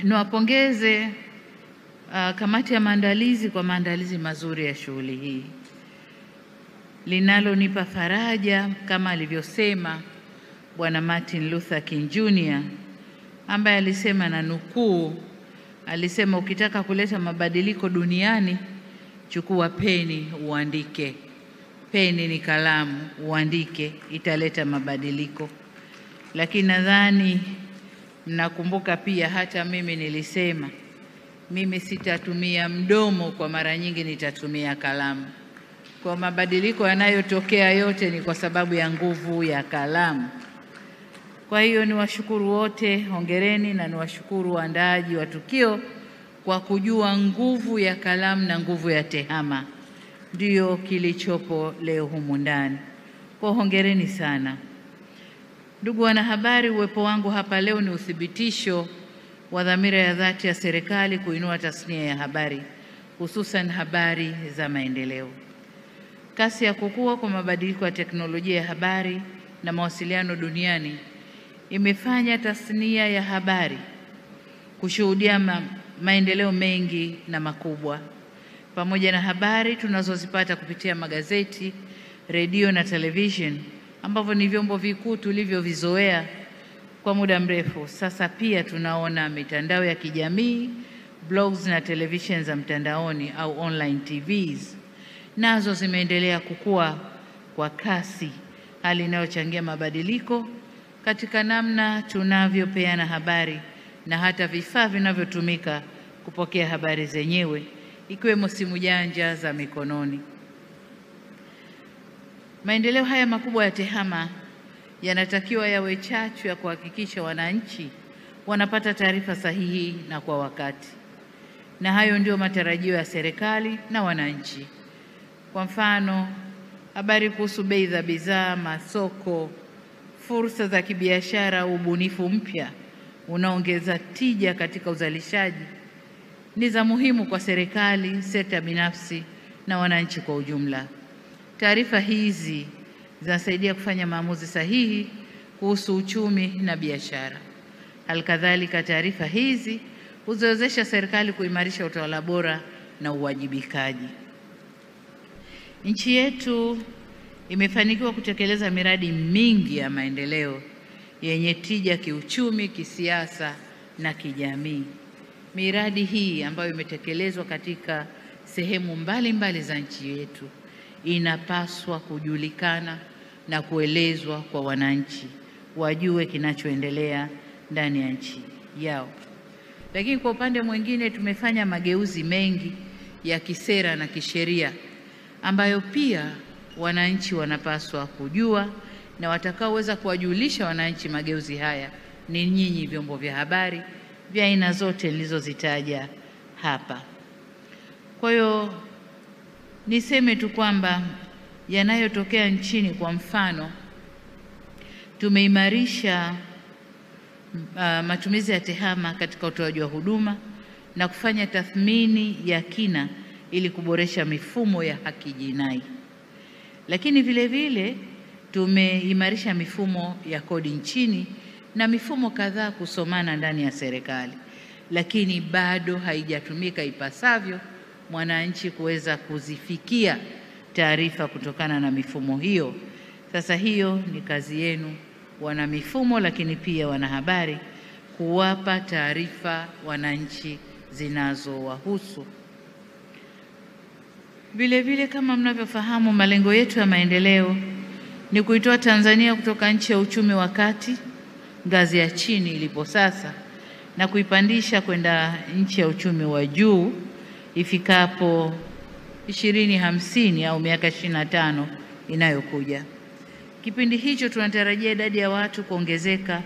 Niwapongeze kamati ya maandalizi kwa maandalizi mazuri ya shughuli hii. Linalonipa faraja kama alivyosema Bwana Martin Luther King Jr. ambaye alisema, na nukuu, alisema, ukitaka kuleta mabadiliko duniani chukua peni uandike. Peni ni kalamu, uandike, italeta mabadiliko. Lakini nadhani mnakumbuka pia hata mimi nilisema mimi sitatumia mdomo, kwa mara nyingi nitatumia kalamu. Kwa mabadiliko yanayotokea yote ni kwa sababu ya nguvu ya kalamu. Kwa hiyo niwashukuru wote, hongereni, na niwashukuru waandaaji wa tukio kwa kujua nguvu ya kalamu na nguvu ya tehama ndio kilichopo leo humu ndani. Kwa hongereni sana. Ndugu wanahabari, uwepo wangu hapa leo ni uthibitisho wa dhamira ya dhati ya serikali kuinua tasnia ya habari, hususan habari za maendeleo. Kasi ya kukua kwa mabadiliko ya teknolojia ya habari na mawasiliano duniani imefanya tasnia ya habari kushuhudia maendeleo mengi na makubwa. Pamoja na habari tunazozipata kupitia magazeti, redio na television, ambavyo ni vyombo vikuu tulivyovizoea kwa muda mrefu, sasa pia tunaona mitandao ya kijamii, blogs na television za mtandaoni au online TVs, nazo zimeendelea kukua kwa kasi, hali inayochangia mabadiliko katika namna tunavyopeana habari na hata vifaa vinavyotumika kupokea habari zenyewe, ikiwemo simu janja za mikononi. Maendeleo haya makubwa ya tehama yanatakiwa yawe chachu ya kuhakikisha wananchi wanapata taarifa sahihi na kwa wakati. Na hayo ndio matarajio ya serikali na wananchi. Kwa mfano, habari kuhusu bei za bidhaa, masoko, fursa za kibiashara, ubunifu mpya unaongeza tija katika uzalishaji ni za muhimu kwa serikali, sekta binafsi na wananchi kwa ujumla. Taarifa hizi zinasaidia kufanya maamuzi sahihi kuhusu uchumi na biashara. Halikadhalika, taarifa hizi huziwezesha serikali kuimarisha utawala bora na uwajibikaji. Nchi yetu imefanikiwa kutekeleza miradi mingi ya maendeleo yenye tija kiuchumi, kisiasa na kijamii. Miradi hii ambayo imetekelezwa katika sehemu mbalimbali za nchi yetu inapaswa kujulikana na kuelezwa kwa wananchi, wajue kinachoendelea ndani ya nchi yao. Lakini kwa upande mwingine tumefanya mageuzi mengi ya kisera na kisheria ambayo pia wananchi wanapaswa kujua, na watakaoweza kuwajulisha wananchi mageuzi haya ni nyinyi vyombo vya habari vya aina zote nilizozitaja hapa. Kwa hiyo niseme tu kwamba yanayotokea nchini, kwa mfano, tumeimarisha matumizi ya tehama katika utoaji wa huduma na kufanya tathmini ya kina ili kuboresha mifumo ya haki jinai. Lakini vile vile tumeimarisha mifumo ya kodi nchini na mifumo kadhaa kusomana ndani ya serikali, lakini bado haijatumika ipasavyo mwananchi kuweza kuzifikia taarifa kutokana na mifumo hiyo. Sasa hiyo ni kazi yenu wana mifumo, lakini pia wanahabari, kuwapa taarifa wananchi zinazowahusu. Vile vile, kama mnavyofahamu, malengo yetu ya maendeleo ni kuitoa Tanzania kutoka nchi ya uchumi wa kati, ngazi ya chini ilipo sasa, na kuipandisha kwenda nchi ya uchumi wa juu ifikapo 2050 au miaka 25 inayokuja. Kipindi hicho tunatarajia idadi ya watu kuongezeka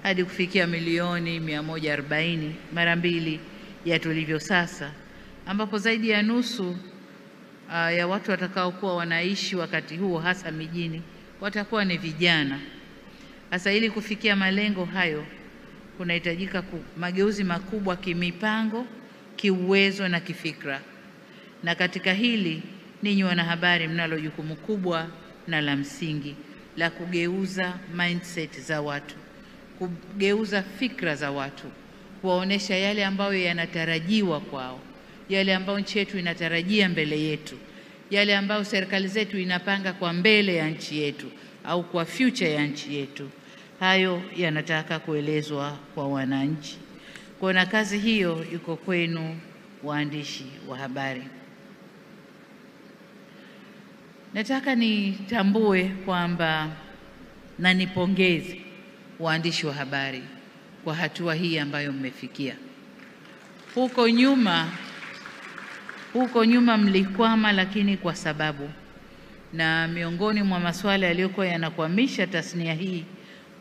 hadi kufikia milioni 140, mara mbili ya tulivyo sasa, ambapo zaidi ya nusu ya watu watakaokuwa wanaishi wakati huo, hasa mijini, watakuwa ni vijana. Sasa ili kufikia malengo hayo kunahitajika mageuzi makubwa kimipango, kiuwezo na kifikra. Na katika hili ninyi wanahabari mnalo jukumu kubwa na la msingi la kugeuza mindset za watu, kugeuza fikra za watu, kuwaonesha yale ambayo yanatarajiwa kwao, yale ambayo nchi yetu inatarajia mbele yetu, yale ambayo serikali zetu inapanga kwa mbele ya nchi yetu au kwa future ya nchi yetu. Hayo yanataka kuelezwa kwa wananchi. Kwa na kazi hiyo iko kwenu waandishi wa habari. Nataka nitambue kwamba na nipongeze waandishi wa habari kwa hatua hii ambayo mmefikia. Huko nyuma mlikwama, lakini kwa sababu, na miongoni mwa masuala yaliyokuwa yanakwamisha tasnia hii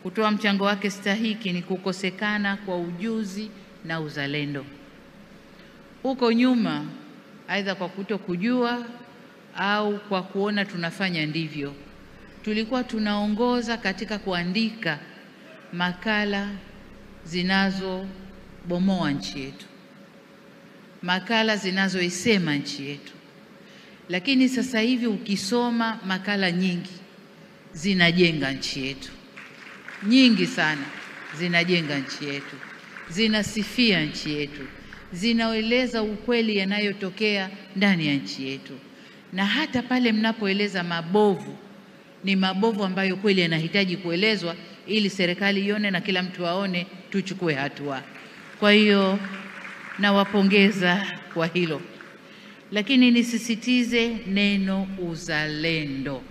kutoa mchango wake stahiki ni kukosekana kwa ujuzi na uzalendo. Huko nyuma, aidha kwa kutokujua au kwa kuona tunafanya ndivyo, tulikuwa tunaongoza katika kuandika makala zinazobomoa nchi yetu, makala zinazoisema nchi yetu. Lakini sasa hivi ukisoma makala nyingi zinajenga nchi yetu, nyingi sana zinajenga nchi yetu, zinasifia nchi yetu, zinaeleza ukweli yanayotokea ndani ya nchi yetu. Na hata pale mnapoeleza mabovu, ni mabovu ambayo kweli yanahitaji kuelezwa ili serikali ione na kila mtu aone, tuchukue hatua. Kwa hiyo nawapongeza kwa hilo. Lakini nisisitize neno uzalendo.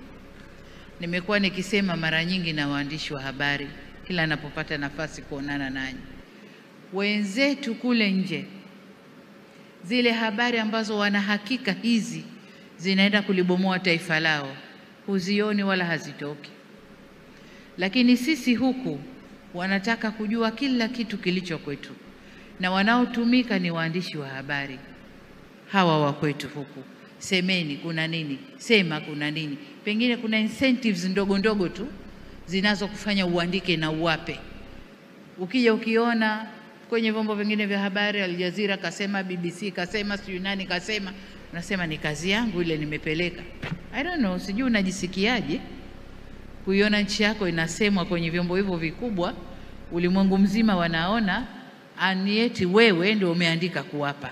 Nimekuwa nikisema mara nyingi na waandishi wa habari kila ninapopata nafasi kuonana nanyi, wenzetu kule nje, zile habari ambazo wana hakika hizi zinaenda kulibomoa taifa lao, huzioni wala hazitoki. Lakini sisi huku wanataka kujua kila kitu kilicho kwetu, na wanaotumika ni waandishi wa habari hawa wa kwetu huku. Semeni kuna nini, sema kuna nini. Pengine kuna incentives ndogo ndogo tu zinazokufanya uandike na uwape. Ukija ukiona kwenye vyombo vingine vya habari, Al Jazeera kasema, BBC kasema, sijui nani kasema, unasema ni kazi yangu ile nimepeleka. I don't know, sijui unajisikiaje kuiona nchi yako inasemwa kwenye vyombo hivyo vikubwa, ulimwengu mzima wanaona, anieti wewe ndio umeandika kuwapa.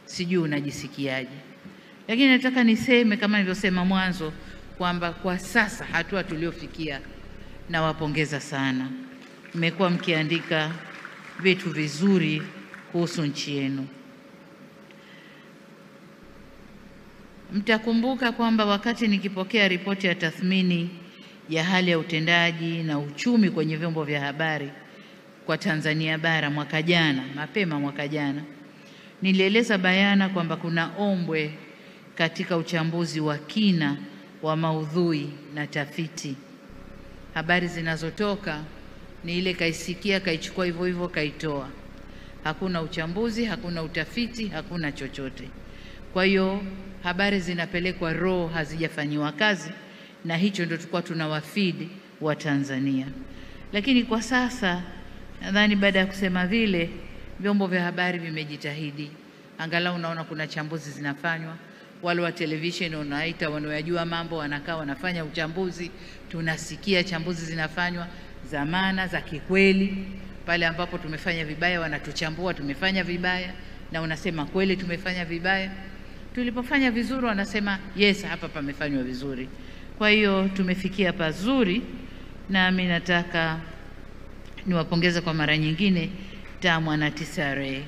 Sijui unajisikiaje. Lakini nataka niseme kama nilivyosema mwanzo kwamba kwa sasa hatua tuliofikia, na wapongeza sana. Mmekuwa mkiandika vitu vizuri kuhusu nchi yenu. Mtakumbuka kwamba wakati nikipokea ripoti ya tathmini ya hali ya utendaji na uchumi kwenye vyombo vya habari kwa Tanzania bara mwaka jana, mapema mwaka jana, nilieleza bayana kwamba kuna ombwe katika uchambuzi wa kina wa maudhui na tafiti. Habari zinazotoka ni ile kaisikia, kaichukua hivyo hivyo, kaitoa. Hakuna uchambuzi, hakuna utafiti, hakuna chochote. Kwa hiyo habari zinapelekwa raw, hazijafanywa kazi, na hicho ndio tulikuwa tunawafeed wa Tanzania. Lakini kwa sasa nadhani baada ya kusema vile, vyombo vya habari vimejitahidi. Angalau unaona kuna chambuzi zinafanywa. Wale wa television unaita wanaojua mambo wanakaa wanafanya uchambuzi, tunasikia chambuzi zinafanywa zamana za kikweli. Pale ambapo tumefanya vibaya wanatuchambua tumefanya vibaya, na unasema kweli tumefanya vibaya. Tulipofanya vizuri wanasema yes, hapa pamefanywa vizuri. Kwa hiyo tumefikia pazuri, na mimi nataka niwapongeze kwa mara nyingine TAMWA na TCRA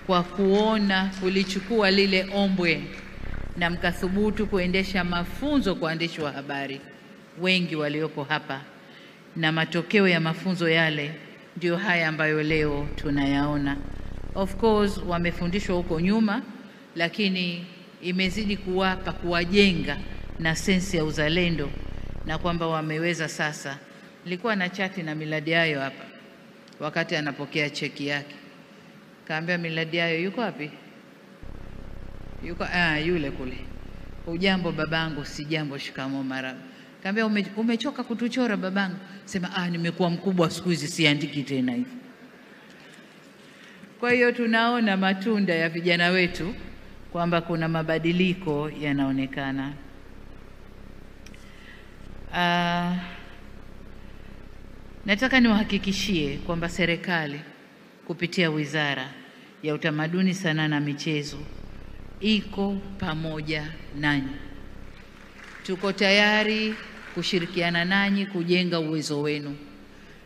kwa kuona kulichukua lile ombwe na mkathubutu kuendesha mafunzo kwa waandishi wa habari wengi walioko hapa, na matokeo ya mafunzo yale ndio haya ambayo leo tunayaona. Of course wamefundishwa huko nyuma, lakini imezidi kuwajenga na sensi ya uzalendo, na kwamba wameweza sasa. Nilikuwa na chati na Millard Ayo hapa wakati anapokea cheki yake. Kaambia Millard Ayo, yuko wapi? Yuko yule kule. Ujambo babangu? Si jambo, shikamo marahaba. Kaambia umechoka kutuchora babangu? Sema nimekuwa mkubwa siku hizi siandiki tena hivi. Kwa hiyo tunaona matunda ya vijana wetu kwamba kuna mabadiliko yanaonekana. Nataka niwahakikishie kwamba serikali kupitia Wizara ya Utamaduni, Sanaa na Michezo iko pamoja nanyi. Tuko tayari kushirikiana nanyi kujenga uwezo wenu.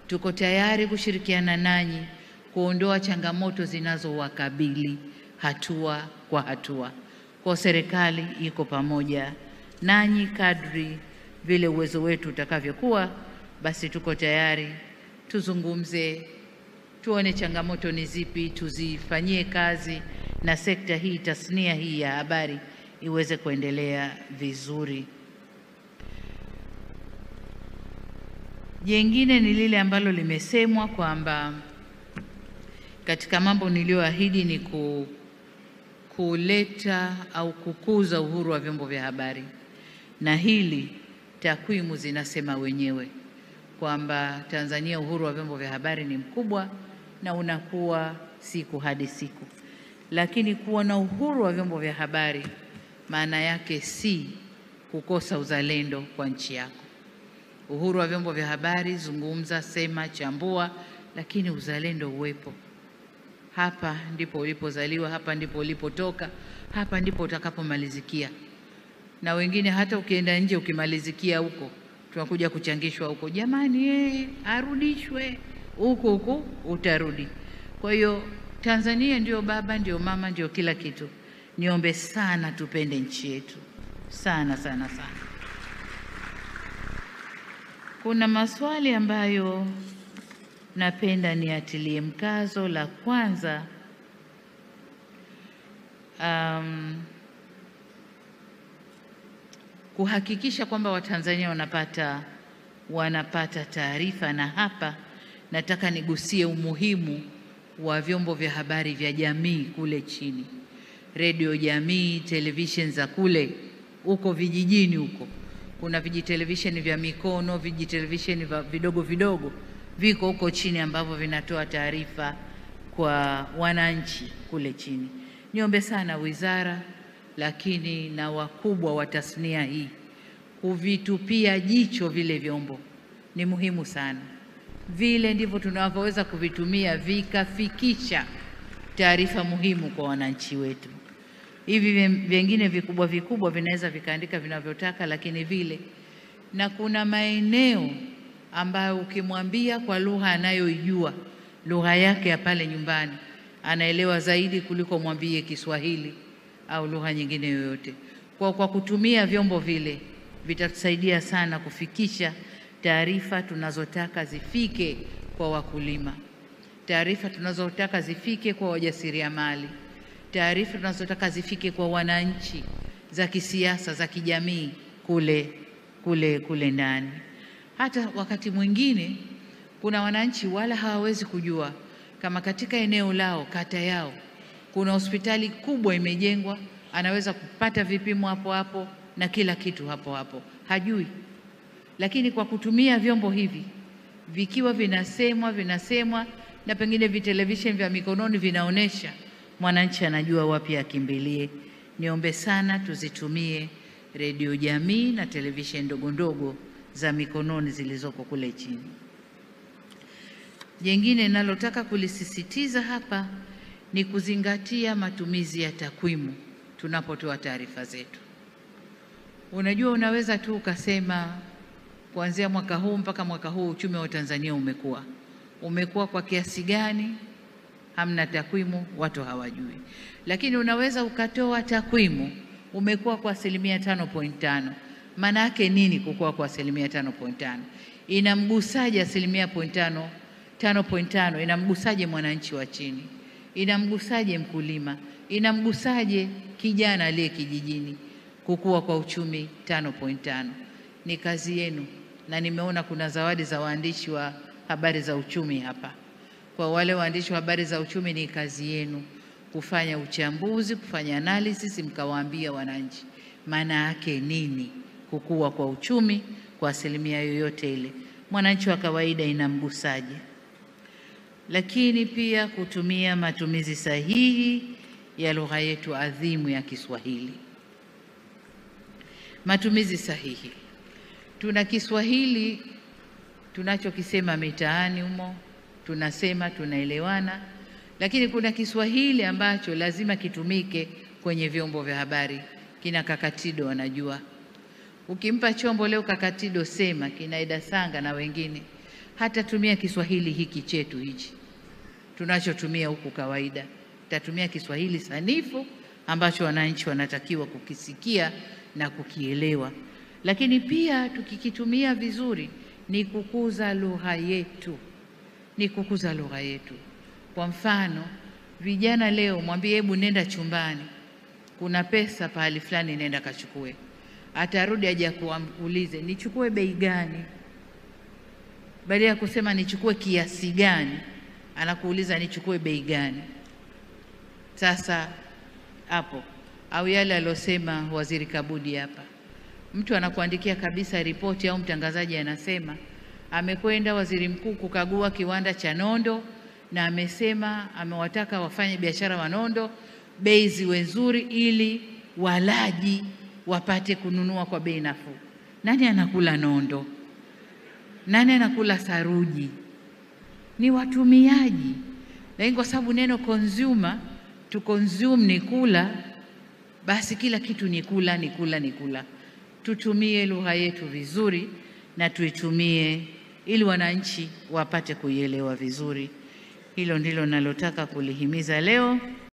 Tuko tayari kushirikiana nanyi kuondoa changamoto zinazowakabili hatua kwa hatua. Kwa serikali iko pamoja nanyi kadri vile uwezo wetu utakavyokuwa, basi tuko tayari tuzungumze, tuone changamoto ni zipi, tuzifanyie kazi na sekta hii, tasnia hii ya habari iweze kuendelea vizuri. Jengine ni lile ambalo limesemwa kwamba katika mambo niliyoahidi ni kuleta au kukuza uhuru wa vyombo vya habari, na hili takwimu zinasema wenyewe kwamba Tanzania uhuru wa vyombo vya habari ni mkubwa na unakuwa siku hadi siku. Lakini kuwa na uhuru wa vyombo vya habari maana yake si kukosa uzalendo kwa nchi yako. Uhuru wa vyombo vya habari, zungumza, sema, chambua, lakini uzalendo uwepo. Hapa ndipo ulipozaliwa, hapa ndipo ulipotoka, hapa ndipo utakapomalizikia. Na wengine hata ukienda nje ukimalizikia huko, tunakuja kuchangishwa huko, jamani arudishwe huko utarudi. Kwa hiyo Tanzania ndio baba, ndio mama, ndio kila kitu. Niombe sana tupende nchi yetu. Sana sana sana. Kuna maswali ambayo napenda niatilie mkazo. La kwanza, kuhakikisha kwamba Watanzania wanapata taarifa, na hapa nataka nigusie umuhimu wa vyombo vya habari vya jamii kule chini. Radio jamii, television za kule huko vijijini huko. Kuna vijitelevisheni vya mikono, vijitelevisheni vidogo vidogo viko huko chini ambavyo vinatoa taarifa kwa wananchi kule chini. Niombe sana wizara, lakini na wakubwa wa tasnia hii kuvitupia jicho vile vyombo. Ni muhimu sana. Vile ndivyo tunavyoweza kuvitumia vikafikisha taarifa muhimu kwa wananchi wetu. Hivi vingine vikubwa vikubwa vinaweza vikaandika vinavyotaka, lakini vile, na kuna maeneo ambayo ukimwambia kwa lugha anayoijua, lugha yake ya pale nyumbani, anaelewa zaidi kuliko mwambie Kiswahili au lugha nyingine yoyote. Kwa kutumia vyombo vile vitatusaidia sana kufikisha taarifa tunazotaka zifike kwa wakulima, taarifa tunazotaka zifike kwa wajasiriamali, taarifa tunazotaka zifike kwa wananchi, za kisiasa, za kijamii kule ndani. Hata wakati mwingine kuna wananchi wala hawawezi kujua kama katika eneo lao, kata yao, kuna hospitali kubwa imejengwa, anaweza kupata vipimo hapo hapo na kila kitu hapo hapo, hajui. Lakini kwa kutumia vyombo hivi, vikiwa vinasemwa na pengine vitelevision vya mikononi vinaonesha, mwananchi anajua wapi akimbilie. Niombe sana tuzitumie redio jamii na television ndogo ndogo za mikononi zilizoko kule chini. Jengine nalotaka kulisisitiza hapa ni kuzingatia matumizi ya takwimu tunapotoa taarifa zetu. Unajua, unaweza tu ukasema kuanzia mwaka huu mpaka mwaka huu uchumi wa Tanzania umekuwa kwa kiasi gani, hamna takwimu, watu hawajui. Lakini unaweza ukatoa takwimu umekuwa kwa 5.5%. Maana yake nini kukua kwa 5.5%? Inamgusaje 5.5? Inamgusaje mwananchi wa chini? Inamgusaje mkulima? Inamgusaje kijana aliye kijijini? Kukua kwa uchumi 5.5 ni kazi yenu, na nimeona kuna zawadi za waandishi wa habari za uchumi hapa. Kwa wale waandishi wa habari za uchumi, ni kazi yenu kufanya uchambuzi, kufanya analysis, mkawaambia wananchi maana yake nini kukua kwa uchumi kwa 1% yoyote ile, mwananchi wa kawaida inamgusaje. Lakini pia kutumia matumizi sahihi ya lugha yetu adhimu ya Kiswahili. Matumizi sahihi. Tuna Kiswahili tunachokisema mitaani humo, tunasema, tunaelewana. lakini kuna Kiswahili ambacho lazima kitumike kwenye vyombo vya habari. Kina Kakatido wanajua. Ukimpa chombo leo Kakatido sema, kina Ida Sanga na wengine, hata tumia Kiswahili hiki chetu hichi tunachotumia huku kawaida. Tatumia Kiswahili sanifu ambacho wananchi wanatakiwa kukisikia na kukielewa. Lakini pia tukikitumia vizuri ni kukuza lugha yetu. Ni kukuza lugha yetu. Kwa mfano, vijana leo mwambie hebu nenda chumbani, kuna pesa pahali fulani, nenda kachukue. Atarudi aje kuulize nichukue bei gani? Badala ya kusema nichukue kiasi gani, anakuuliza nichukue bei gani. Sasa hapo, au yale alosema Waziri Kabudi hapa, mtu anakuandikia kabisa ripoti au mtangazaji anasema amekwenda waziri mkuu kukagua kiwanda cha nondo na amesema amewataka wafanye biashara wa nondo bei ziwe nzuri ili walaji wapate kununua kwa bei nafuu. Nani anakula nondo? Nani anakula saruji? Ni watumiaji. Lakini kwa sababu neno consumer, to consume ni kula, basi kila kitu ni kula, ni kula, ni kula. Tutumie lugha yetu vizuri na tuitumie ili wananchi wapate kuielewa vizuri. Hilo ndilo nalotaka kulihimiza leo.